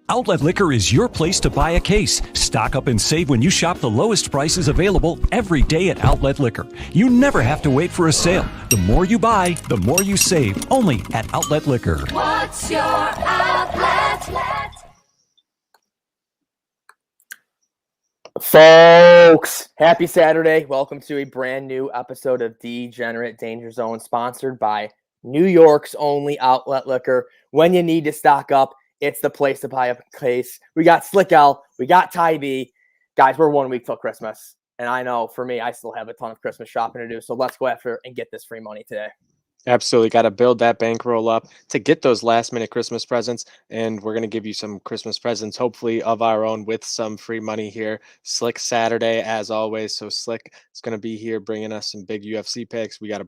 Outlet Liquor is your place to buy a case. Stock up and save when you shop the lowest prices available every day at Outlet Liquor. You never have to wait for a sale. The more you buy, the more you save. Only at Outlet Liquor. What's your outlet? Folks, happy Saturday. Welcome to a brand new episode of Degenerate Danger Zone, sponsored by New York's only Outlet Liquor. When you need to stock up, it's the place to buy a case. We got Slick L, we got Ty B. Guys, we're 1 week till Christmas. And I know for me, I still have a ton of Christmas shopping to do. So let's go after and get this free money today. Absolutely. Got to build that bankroll up to get those last minute Christmas presents. And we're going to give you some Christmas presents, hopefully of our own, with some free money here. Slick Saturday, as always. So Slick is going to be here bringing us some big UFC picks. We got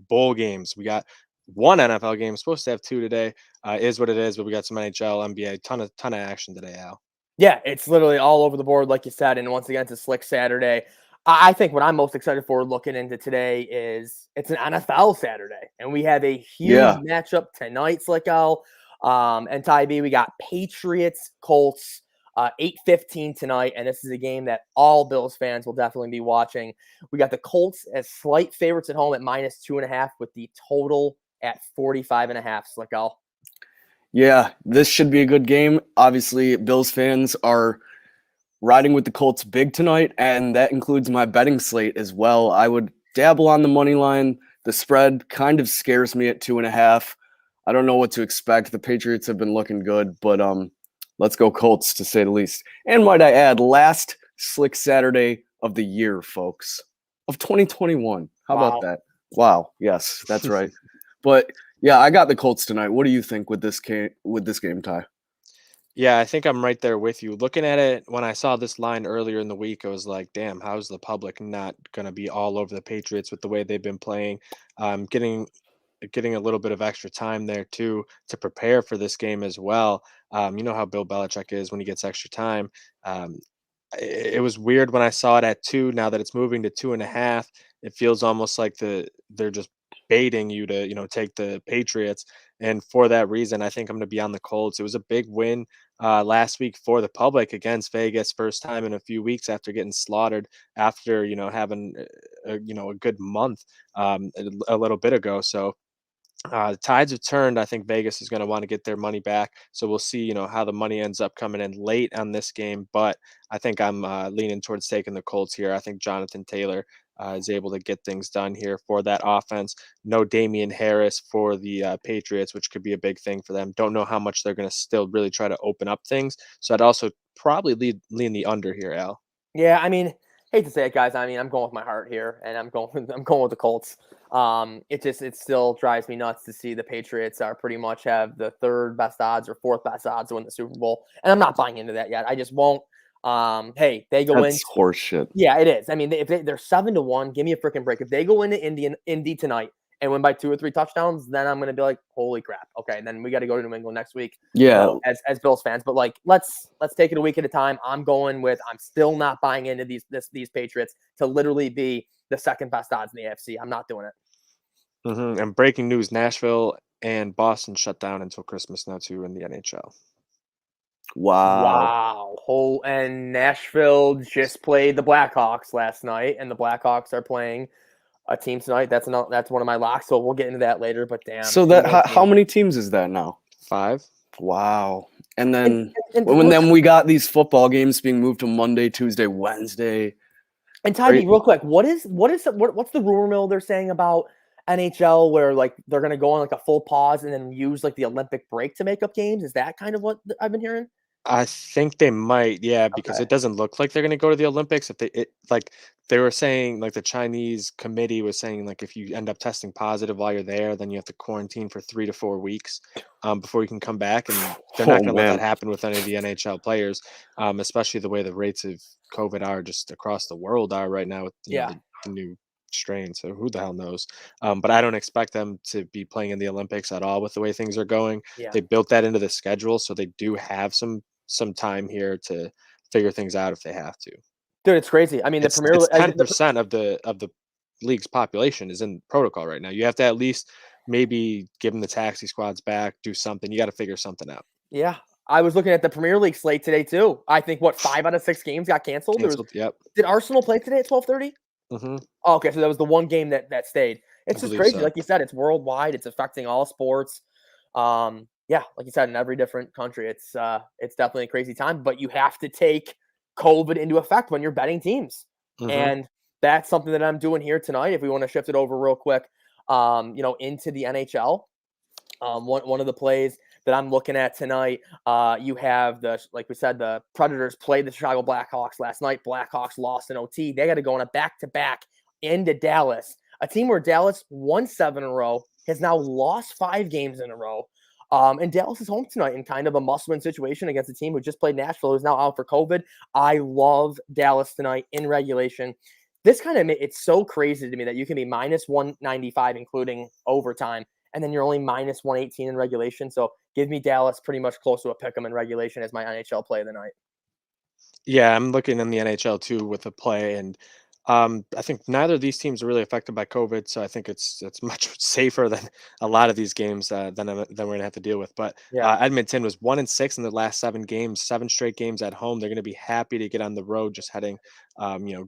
bowl games. We got one NFL game. Supposed to have two today. Is what it is. But we got some NHL, NBA, ton of action today, Al. Yeah, it's literally all over the board, like you said. And once again, it's a Slick Saturday. I think what I'm most excited for looking into today is it's an NFL Saturday, and we have a huge matchup tonight, Slick L. And Ty B, we got Patriots, Colts, 8:15 tonight, and this is a game that all Bills fans will definitely be watching. We got the Colts as slight favorites at home at -2.5, with the total at 45.5, Slick L. Yeah, this should be a good game. Obviously, Bills fans are riding with the Colts big tonight, and that includes my betting slate as well. I would dabble on the money line. The spread kind of scares me at 2.5. I don't know what to expect. The Patriots have been looking good, but let's go Colts, to say the least. And might I add, last Slick Saturday of the year, folks, of 2021. How about that? Wow. Yes, that's right. But yeah, I got the Colts tonight. What do you think with this game, Ty? Yeah, I think I'm right there with you. Looking at it, when I saw this line earlier in the week, I was like, damn, how's the public not going to be all over the Patriots with the way they've been playing? Getting a little bit of extra time there too to prepare for this game as well. You know how Bill Belichick is when he gets extra time. It was weird when I saw it at 2. Now that it's moving to 2.5, it feels almost like they're just baiting you to take the Patriots. And for that reason, I think I'm going to be on the Colts. It was a big win last week for the public against Vegas, first time in a few weeks after getting slaughtered after having a good month a little bit ago. So the tides have turned. I think Vegas is going to want to get their money back. So we'll see, how the money ends up coming in late on this game. But I think I'm leaning towards taking the Colts here. I think Jonathan Taylor is able to get things done here for that offense. No Damian Harris for the Patriots, which could be a big thing for them. Don't know how much they're going to still really try to open up things. So I'd also probably lean the under here, Al. Yeah, I mean, hate to say it, guys. I mean, I'm going with my heart here, and I'm going with the Colts. It still drives me nuts to see the Patriots are pretty much have the third best odds or fourth best odds to win the Super Bowl, and I'm not buying into that yet. I just won't. Hey, they go That's horseshit. Yeah, it is. I mean, if they're 7-1, give me a freaking break. If they go into Indy tonight and win by 2 or 3 touchdowns, then I'm gonna be like, holy crap. Okay, then we got to go to New England next week. Yeah, as Bills fans, but like let's take it a week at a time. I'm still not buying into these Patriots to literally be the second best odds in the AFC. I'm not doing it. And breaking news: Nashville and Boston shut down until Christmas now too in the NHL. Wow. And Nashville just played the Blackhawks last night, and the Blackhawks are playing a team tonight. That's one of my locks, so we'll get into that later. But damn. So how many teams is that now? 5. Wow. And then then we got these football games being moved to Monday, Tuesday, Wednesday. And Tybee, real quick, what's the rumor mill they're saying about NHL where like they're gonna go on like a full pause and then use like the Olympic break to make up games? Is that kind of what I've been hearing? I think they might, yeah, because it doesn't look like they're going to go to the Olympics. Like they were saying, like the Chinese committee was saying, like if you end up testing positive while you're there, then you have to quarantine for 3 to 4 weeks before you can come back. And they're not going to let that happen with any of the NHL players, especially the way the rates of COVID are just across the world are right now with the new strain. So who the hell knows? But I don't expect them to be playing in the Olympics at all with the way things are going. Yeah. They built that into the schedule, so they do have some time here to figure things out if they have to. Dude, it's crazy. I mean, it's 10% of the league's population is in protocol right now. You have to at least maybe give them the taxi squads back, do something. You got to figure something out. Yeah. I was looking at the Premier League slate today too. I think 5 out of 6 games got canceled. Yep. Did Arsenal play today at 12:30? Mm-hmm. Oh, okay, so that was the one game that stayed. It's I just believe crazy. so. Like you said, it's worldwide. It's affecting all sports. Yeah, like you said, in every different country, it's definitely a crazy time. But you have to take COVID into effect when you're betting teams, and that's something that I'm doing here tonight. If we want to shift it over real quick, into the NHL, one of the plays that I'm looking at tonight, you have like we said, the Predators played the Chicago Blackhawks last night. Blackhawks lost in OT. They got to go on a back-to-back into Dallas, a team where Dallas won 7 in a row, has now lost 5 games in a row. And Dallas is home tonight in kind of a must-win situation against a team who just played Nashville, who's now out for COVID. I love Dallas tonight in regulation. This kind of, it's so crazy to me that you can be minus 195, including overtime, and then you're only minus 118 in regulation. So give me Dallas pretty much close to a pick 'em in regulation as my NHL play of the night. Yeah, I'm looking in the NHL too with the play, and I think neither of these teams are really affected by COVID, so I think it's much safer than a lot of these games than we're gonna have to deal with. But Yeah. Edmonton was 1-6 in the last 7 games, 7 straight games at home. They're gonna be happy to get on the road, just heading,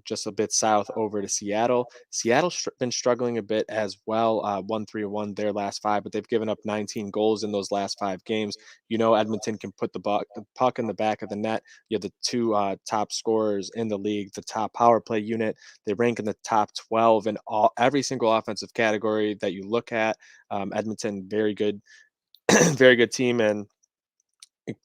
just a bit south over to Seattle. Seattle's been struggling a bit as well, 1-3-1 their last 5, but they've given up 19 goals in those last 5 games. Edmonton can put the puck in the back of the net. You have the 2 top scorers in the league, the top power play unit. They rank in the top 12 in every single offensive category that you look at. Edmonton, very good, very good team, and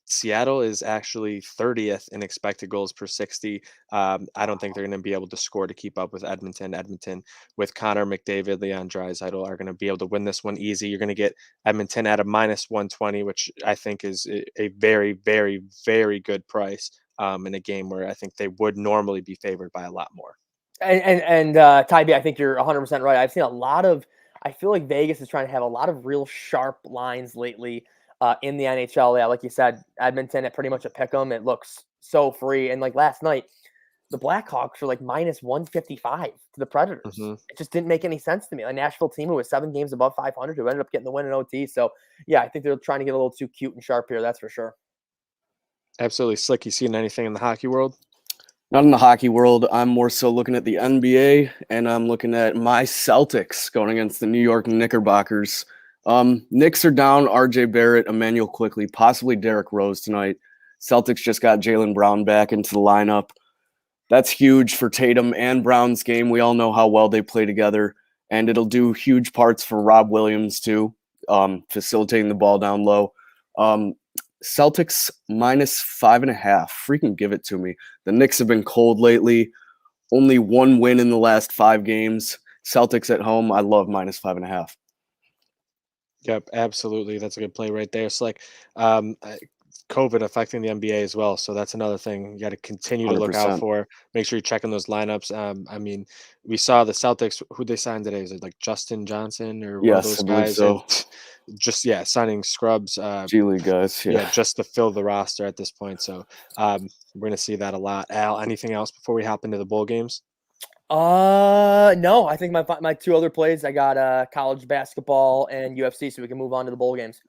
Seattle is actually 30th in expected goals per 60. I don't think they're going to be able to score to keep up with Edmonton. Edmonton with Connor McDavid, Leon Draisaitl are going to be able to win this one easy. You're going to get Edmonton at a minus 120, which I think is a very, very, very good price in a game where I think they would normally be favored by a lot more. And Tybee, I think you're 100% right. I've seen I feel like Vegas is trying to have a lot of real sharp lines lately in the NHL. Yeah, like you said, Edmonton at pretty much a pick 'em. It looks so free. And like last night, the Blackhawks were like minus 155 to the Predators. It just didn't make any sense to me. A Nashville team who was 7 games above 500 who ended up getting the win in OT. So yeah, I think they're trying to get a little too cute and sharp here. That's for sure. Absolutely. Slick, you seen anything in the hockey world? Not in the hockey world. I'm more so looking at the NBA, and I'm looking at my Celtics going against the New York Knickerbockers. Knicks are down RJ Barrett, Emmanuel Quickly, possibly Derrick Rose tonight. Celtics just got Jaylen Brown back into the lineup. That's huge for Tatum and Brown's game. We all know how well they play together, and it'll do huge parts for Rob Williams too, facilitating the ball down low. Celtics minus 5.5. Freaking give it to me. The Knicks have been cold lately. Only 1 win in the last 5 games. Celtics at home. I love minus 5.5. Yep, absolutely. That's a good play right there. It's like COVID affecting the NBA as well. So that's another thing you got to continue to look out 100%. for. Make sure you're checking those lineups. I mean, we saw the Celtics, who they signed today. Is it like Justin Johnson or one of Yes, those I believe guys? so. And just, signing scrubs. G League guys. Yeah. Just to fill the roster at this point. So we're going to see that a lot. Al, anything else before we hop into the bowl games? No, I think my 2 other plays, I got college basketball and UFC, so we can move on to the bowl games.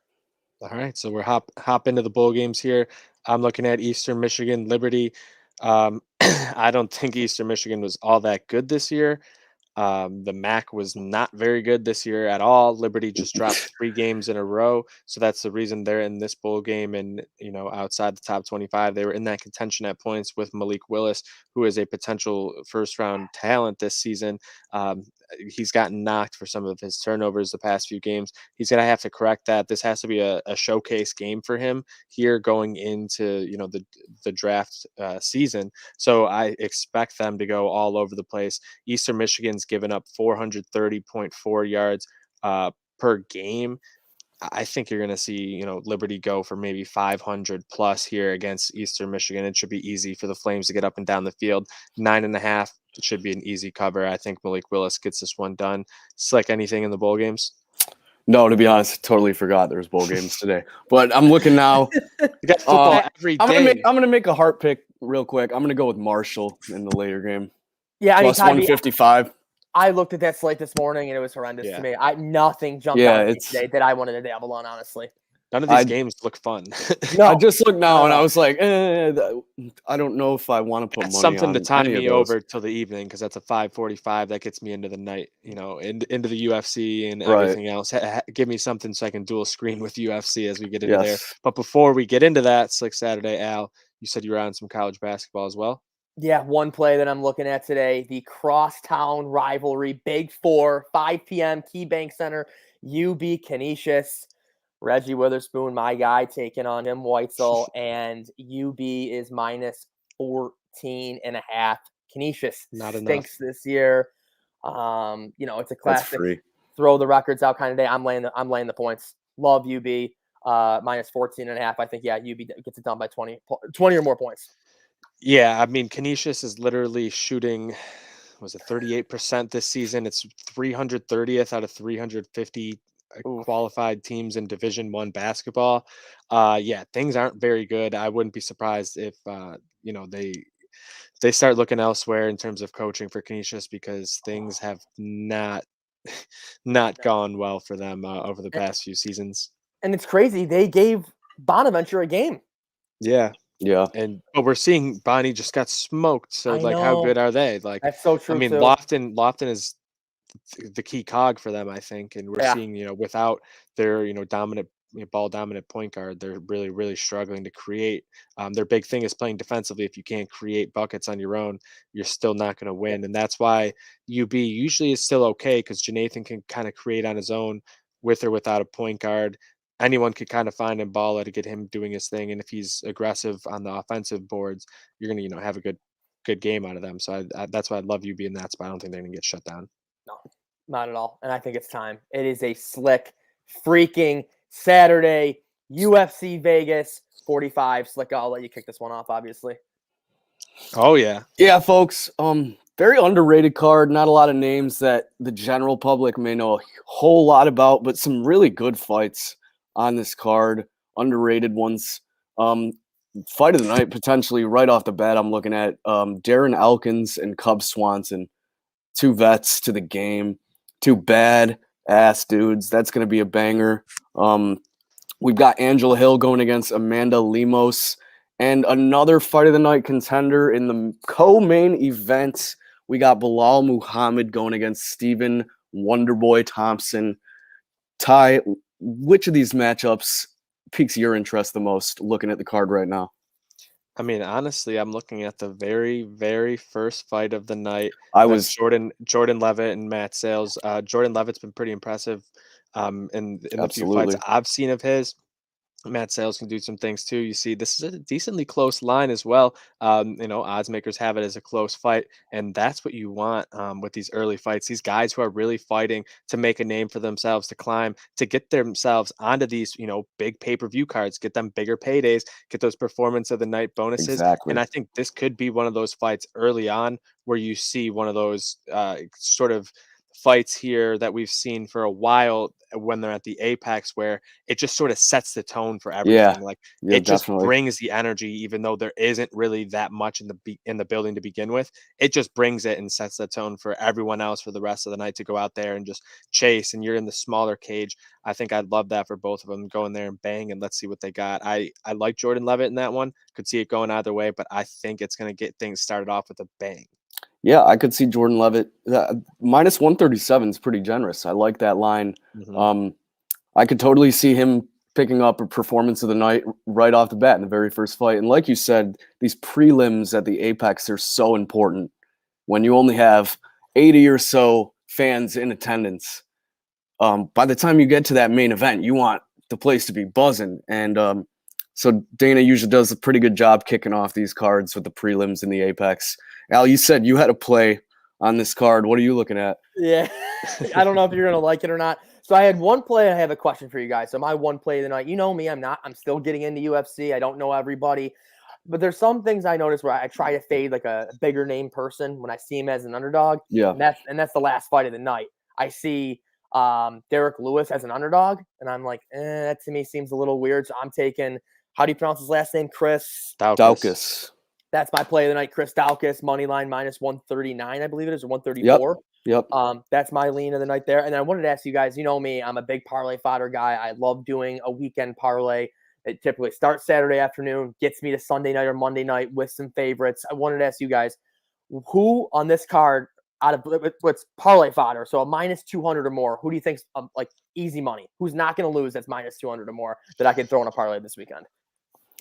All right, so we're hop into the bowl games here. I'm looking at Eastern Michigan, Liberty. I don't think Eastern Michigan was all that good this year. The MAC was not very good this year at all. Liberty just dropped 3 games in a row, so that's the reason they're in this bowl game. And outside the top 25, they were in that contention at points with Malik Willis, who is a potential first-round talent this season. He's gotten knocked for some of his turnovers the past few games. He's going to have to correct that. This has to be a showcase game for him here going into the draft season. So I expect them to go all over the place. Eastern Michigan's given up 430.4 yards per game. I think you're going to see, Liberty go for maybe 500 plus here against Eastern Michigan. It should be easy for the Flames to get up and down the field. 9.5 should be an easy cover. I think Malik Willis gets this one done. It's like anything in the bowl games. No, to be honest, totally forgot there was bowl games today. But I'm looking now. You got football every day. I'm gonna make a heart pick real quick. I'm gonna go with Marshall in the later game. Yeah, Plus 155. I looked at that slate this morning and it was horrendous to me. Nothing jumped out at me today that I wanted to dabble on, honestly. None of these I games look fun. No, I just looked now and I no. was like, I don't know if I want to put That's money something to on time any of me those. over till the evening because that's a 5:45 that gets me into the night, into the UFC and Right. everything else. Give me something so I can dual screen with UFC as we get into there. Yes. But before we get into that, Slick Saturday, Al, you said you were on some college basketball as well. Yeah, one play that I'm looking at today, the crosstown rivalry, Big Four, 5 p.m. KeyBank Center, UB Canisius. Reggie Witherspoon, my guy, taking on him, Weitzel, and UB is minus 14.5. Canisius Not enough. stinks this year. It's a That's classic free. throw the records out kind of day. I'm laying the points. Love UB. Minus 14.5. I think, UB gets it done by 20 or more points. Yeah, I mean, Canisius is literally shooting, was it 38% this season? It's 330th out of 350 Oof. qualified teams in Division One basketball. Yeah, things aren't very good. I wouldn't be surprised if they start looking elsewhere in terms of coaching for Canisius because things have not gone well for them over the past few seasons. And it's crazy. They gave Bonaventure a game. Yeah. Yeah. But we're seeing Bonnie just got smoked. So I like, how know. good are they? Like, That's so I true, mean, too. Lofton is the key cog for them, I think. And we're Yeah. seeing, without their, dominant ball dominant point guard, they're really, really struggling to create. Their big thing is playing defensively. If you can't create buckets on your own, you're still not going to Yeah. win. And that's why UB usually is still okay because Janathan can kind of create on his own with or without a point guard. Anyone could kind of find him baller to get him doing his thing. And if he's aggressive on the offensive boards, you're going to, have a good game out of them. So that's why I love UB in that spot. I don't think they're going to get shut down. No, not at all. And I think it's time. It is a slick freaking Saturday. UFC Vegas 45. Slick, I'll let you kick this one off, obviously. Oh, yeah. Yeah, folks. Very underrated card. Not a lot of names that the general public may know a whole lot about, but some really good fights on this card. Underrated ones. Fight of the night, potentially right off the bat, I'm looking at Darren Elkins and Cub Swanson. Two vets to the game. Two bad ass dudes. That's going to be a banger. We've got Angela Hill going against Amanda Lemos. And another fight of the night contender in the co-main event, we got Bilal Muhammad going against Stephen Wonderboy Thompson. Ty, which of these matchups piques your interest the most looking at the card right now? I mean, honestly, I'm looking at the very, very first fight of the night. I That's was Jordan Levitt and Matt Sales. Jordan Levitt's been pretty impressive in the few fights absolutely. I've seen of his. Matt Sales can do some things too. You see, this is a decently close line as well. Odds makers have it as a close fight, and that's what you want with these early fights. These guys who are really fighting to make a name for themselves, to climb, to get themselves onto these, big pay-per-view cards, get them bigger paydays, get those performance of the night bonuses. And Exactly. I think this could be one of those fights early on where you see one of those sort of fights here that we've seen for a while when they're at the apex where it just sort of sets the tone for Yeah. everything. Like Yeah, it just definitely. brings the energy even though there isn't really that much in the building to begin with. It just brings it and sets the tone for everyone else for the rest of the night to go out there and just chase, and you're in the smaller cage. I think I'd love that for both of them. Go in there and bang and let's see what they got. I like Jordan Levitt in that one. Could see it going either way, but I think it's going to get things started off with a bang. Yeah, I could see Jordan Levitt. Minus 137 is pretty generous. I like that line. Mhm. I could totally see him picking up a performance of the night right off the bat in the very first fight. And like you said, these prelims at the Apex are so important when you only have 80 or so fans in attendance. By the time you get to that main event, you want the place to be buzzing. And so Dana usually does a pretty good job kicking off these cards with the prelims in the Apex. Al, you said you had a play on this card. What are you looking at? Yeah. I don't know if you're going to like it or not. So I had one play and I have a question for you guys. So my one play of the night, you know me, I'm still getting into UFC. I don't know everybody. But there's some things I notice where I try to fade like a bigger name person when I see him as an underdog. Yeah. And that's the last fight of the night. I see Derek Lewis as an underdog, and I'm like, that to me seems a little weird. So I'm taking, how do you pronounce his last name? Chris Daukaus. That's my play of the night. Chris Daukaus, money line minus 139, I believe it is, or 134. Yep. That's my lean of the night there. And I wanted to ask you guys, you know me, I'm a big parlay fodder guy. I love doing a weekend parlay. It typically starts Saturday afternoon, gets me to Sunday night or Monday night with some favorites. I wanted to ask you guys, who on this card out of what's parlay fodder, so a minus 200 or more, who do you think's like easy money? Who's not going to lose that's minus 200 or more that I could throw in a parlay this weekend?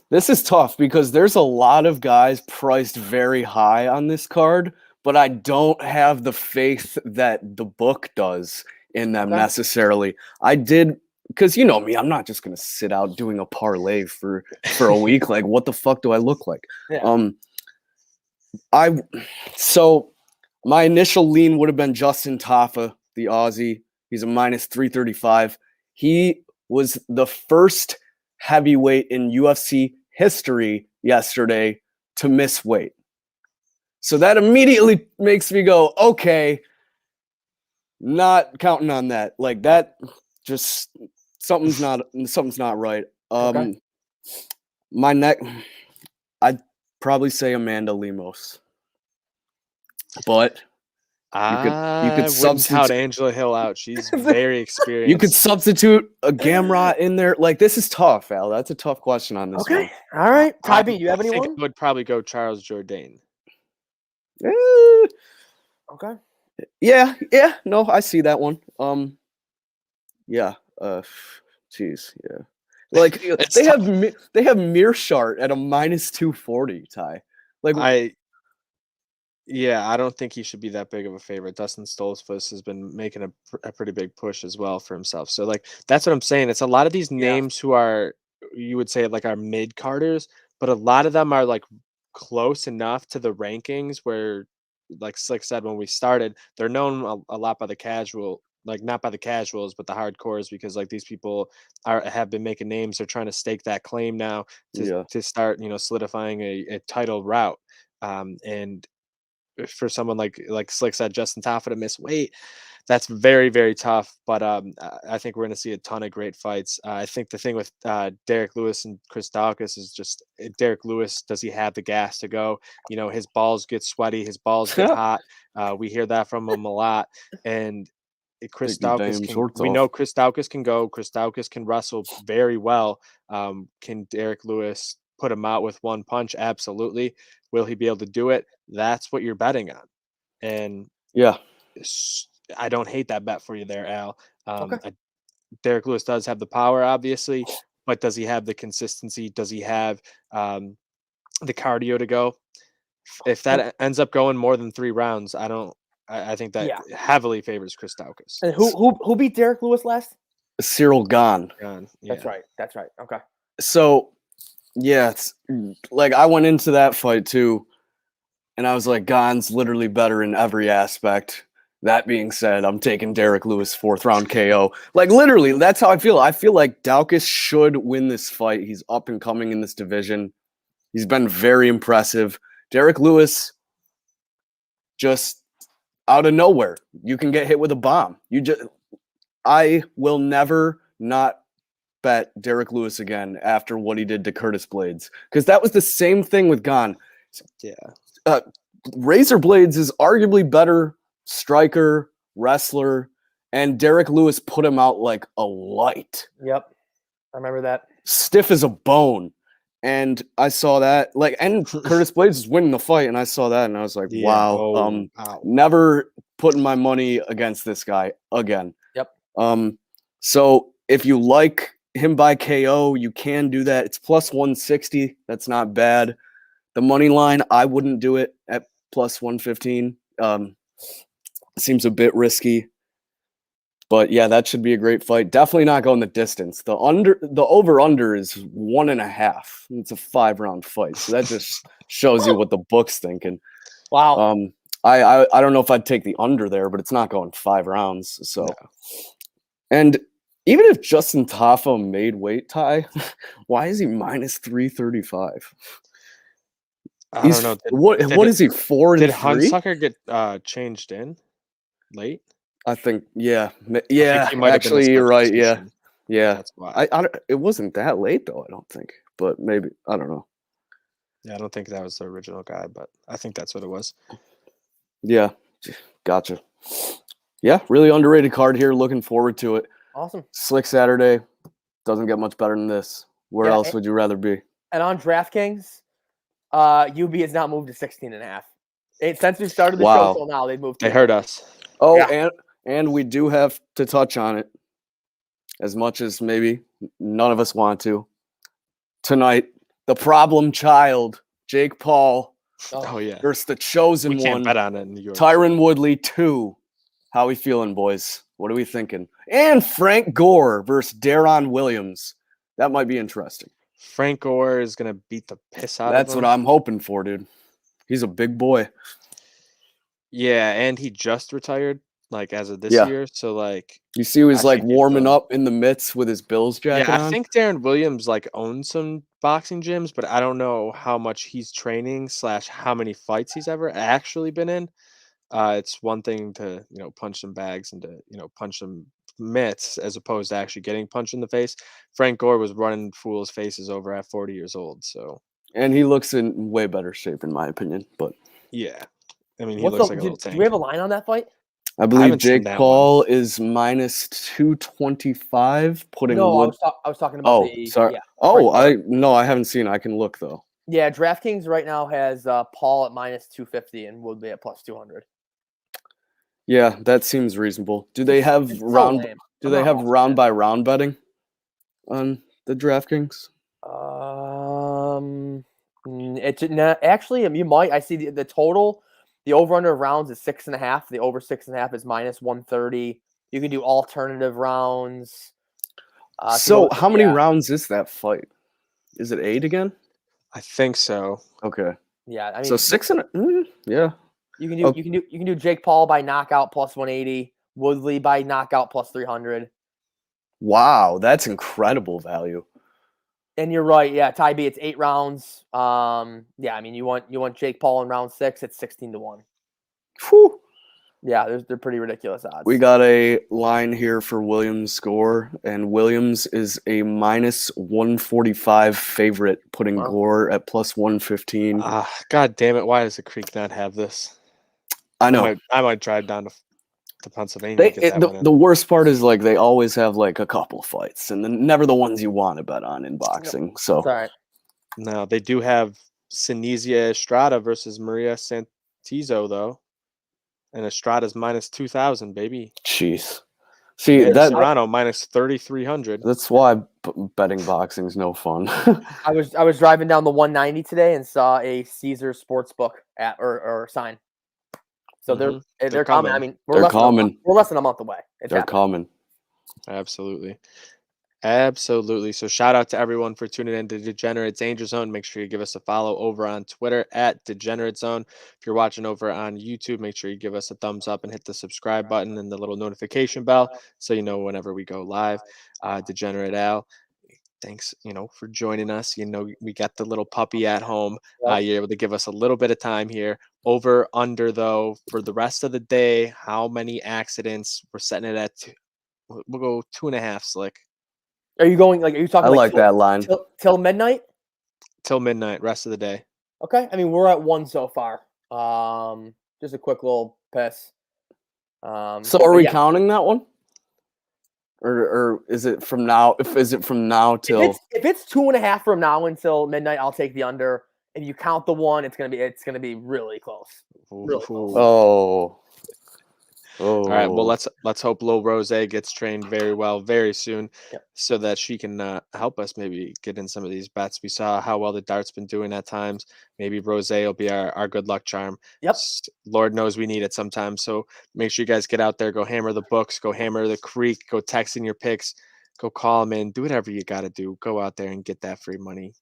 This is tough because there's a lot of guys priced very high on this card, but I don't have the faith that the book does in them necessarily. I did, because you know me, I'm not just going to sit out doing a parlay for a week. Like, what the fuck do I look like? Yeah. So my initial lean would have been Justin Taffa, the Aussie. He's a minus 335. He was the first heavyweight in UFC history yesterday to miss weight. So that immediately makes me go, okay, not counting on that. Like that, just something's not right. Okay. My neck, I'd probably say Amanda Lemos, but you could wouldn't substitute count Angela Hill out. She's very experienced. You could substitute a Gamrot in there. Like, this is tough, Al. That's a tough question on this one. All right. Ty B, you have I think anyone? I would probably go Charles Jourdain. Okay. Yeah. No, I see that one. Yeah. Geez. Yeah. Like they have Mearshart at a minus 240. Ty. Like I don't think he should be that big of a favorite. Dustin Stoltzfus has been making a pretty big push as well for himself. So like that's what I'm saying. It's a lot of these names who are, you would say, like, our mid carders, but a lot of them are like close enough to the rankings where, like Slick said when we started, they're known a lot by the casual, like not by the casuals, but the hardcores, because like these people have been making names. They're trying to stake that claim now to start, solidifying a title route. And for someone like Slick said, Justin Taffa to miss weight, that's very, very tough. But I think we're going to see a ton of great fights. I think the thing with Derek Lewis and Chris Daukaus is just Derek Lewis. Does he have the gas to go? His balls get sweaty, his balls get hot. We hear that from him a lot. And Chris Daukaus we know Chris Daukaus can go. Chris Daukaus can wrestle very well. Can Derek Lewis put him out with one punch? Absolutely. Will he be able to do it? That's what you're betting on. And yeah, I don't hate that bet for you there, Al. Okay. Derek Lewis does have the power, obviously, but does he have the consistency? Does he have the cardio to go? If that ends up going more than 3 rounds, I think that heavily favors Chris Daukaus. And who beat Derek Lewis last? Cyril Gahn. Yeah. That's right. Okay. So, yeah, it's like I went into that fight too, and I was like, Gahn's literally better in every aspect. That being said, I'm taking Derek Lewis 4th round KO. Like, literally, that's how I feel. I feel like Daukaus should win this fight. He's up and coming in this division. He's been very impressive. Derek Lewis, just out of nowhere, you can get hit with a bomb. I will never not bet Derek Lewis again after what he did to Curtis Blades, because that was the same thing with Gahn. Yeah, Razor Blades is arguably better striker, wrestler, and Derek Lewis put him out like a light. Yep, I remember that. Stiff as a bone. And I saw that, and Curtis Blades was winning the fight, and I saw that, and I was like, wow. Never putting my money against this guy again. Yep. So if you like him by KO, you can do that. It's plus 160. That's not bad. The money line, I wouldn't do it at plus 115. Seems a bit risky. But yeah, that should be a great fight. Definitely not going the distance. The over-under is 1.5. It's a 5-round fight. So that just shows you what the book's thinking. Wow. I don't know if I'd take the under there, but it's not going 5 rounds. So, and even if Justin Taffa made weight, Ty, why is he minus 335? I don't know. What is he, 4 and 3? Did Hunsucker get changed in late? I think, yeah. Actually, you're right. Yeah. That's why. It wasn't that late though, I don't think. But maybe, I don't know. Yeah, I don't think that was the original guy, but I think that's what it was. Yeah, gotcha. Yeah, really underrated card here. Looking forward to it. Awesome. Slick Saturday. Doesn't get much better than this. Where Yeah, else would you rather be? And on DraftKings, UB has not moved to 16.5. Since we started the show Wow. till now, they've moved. They hurt us. Oh, Yeah. and we do have to touch on it, as much as maybe none of us want to. Tonight, the problem child, Jake Paul, Oh yeah. versus the chosen We can't one, bet on it in New York. Tyron Woodley 2. How we feeling, boys? What are we thinking? And Frank Gore versus Deron Williams. That might be interesting. Frank Gore is gonna beat the piss out That's of him. what I'm hoping for, dude. He's a big boy. Yeah, and he just retired, like as of this Yeah. year. So like, You see, he was I like think he's warming done. up in the mitts with his Bills jacket yeah, I on. think Darren Williams like owns some boxing gyms, but I don't know how much he's training / how many fights he's ever actually been in. It's one thing to punch some bags and to punch some mitts as opposed to actually getting punched in the face. Frank Gore was running fools' faces over at 40 years old. So And he looks in way better shape, in my opinion. But yeah, I mean he looks like a little do tank. we have a line on that fight? I believe haven't seen Jake that Paul is minus 225, putting No, Wood. I was talking about Oh, the sorry. Yeah, Oh, Frank I haven't seen it. I can look though. yeah. DraftKings right now has Paul at minus 250 and Woodley at plus 200. Yeah, that seems reasonable. Do they have It's so round? lame. Do I'm they not have watching round that. by round betting on the DraftKings? It's not actually. You might. I see the total. The over under of rounds is 6.5. The over 6.5 is minus 130. You can do alternative rounds. So, how many yeah, rounds is that fight? Is it 8 again? I think so. Okay. yeah. I mean, So 6 and yeah. you can do Okay. you can do Jake Paul by knockout plus 180. Woodley by knockout plus 300. Wow, that's incredible value. And you're right. Yeah, Ty B, it's 8 rounds. Yeah. I mean, you want Jake Paul in round 6. It's 16-1. Whew. Yeah, they're pretty ridiculous odds. We got a line here for Williams' score, and Williams is a minus 145 favorite, putting Wow. Gore at plus 115. God damn it! Why does the Creek not have this? I know. I might drive down to Pennsylvania to get that one in. The worst part is like they always have like a couple fights, and then never the ones you want to bet on in boxing. So It's all right. No, they do have Sinisia Estrada versus Maria Santizo though, and Estrada's minus 2,000, baby. jeez. See And that Serrano minus 3,300. that's why betting boxing's no fun. I was driving down the 190 today and saw a Caesar Sportsbook at or sign. So Mhm. they're coming. I mean, They're coming. We're less than a month away. It's They're happening. coming. Absolutely. Absolutely. So shout out to everyone for tuning in to Degenerate Danger Zone. Make sure you give us a follow over on Twitter at Degenerate Zone. If you're watching over on YouTube, make sure you give us a thumbs up and hit the subscribe button and the little notification bell so you know whenever we go live. Degenerate Al, thanks, for joining us. We got the little puppy at home. You're able to give us a little bit of time here. Over, under, though, for the rest of the day, how many accidents? We're setting it at 2. We'll go 2.5, Slick. Are you going are you talking I like that line. till midnight? Till midnight, rest of the day. Okay. I mean, we're at 1 so far. Just a quick little piss. So are we counting that one? Or is it from now? Is it from now till? If it's 2.5 from now until midnight, I'll take the under. If you count the 1, it's gonna be really close. Really close. Oh. All right. Well, let's hope Lil Rose gets trained very well very soon, Yep. so that she can help us maybe get in some of these bets. We saw how well the dart's been doing at times. Maybe Rose will be our good luck charm. Yep. Lord knows we need it sometimes. So make sure you guys get out there, go hammer the books, go hammer the creek, go text in your picks, go call them in, do whatever you got to do. Go out there and get that free money.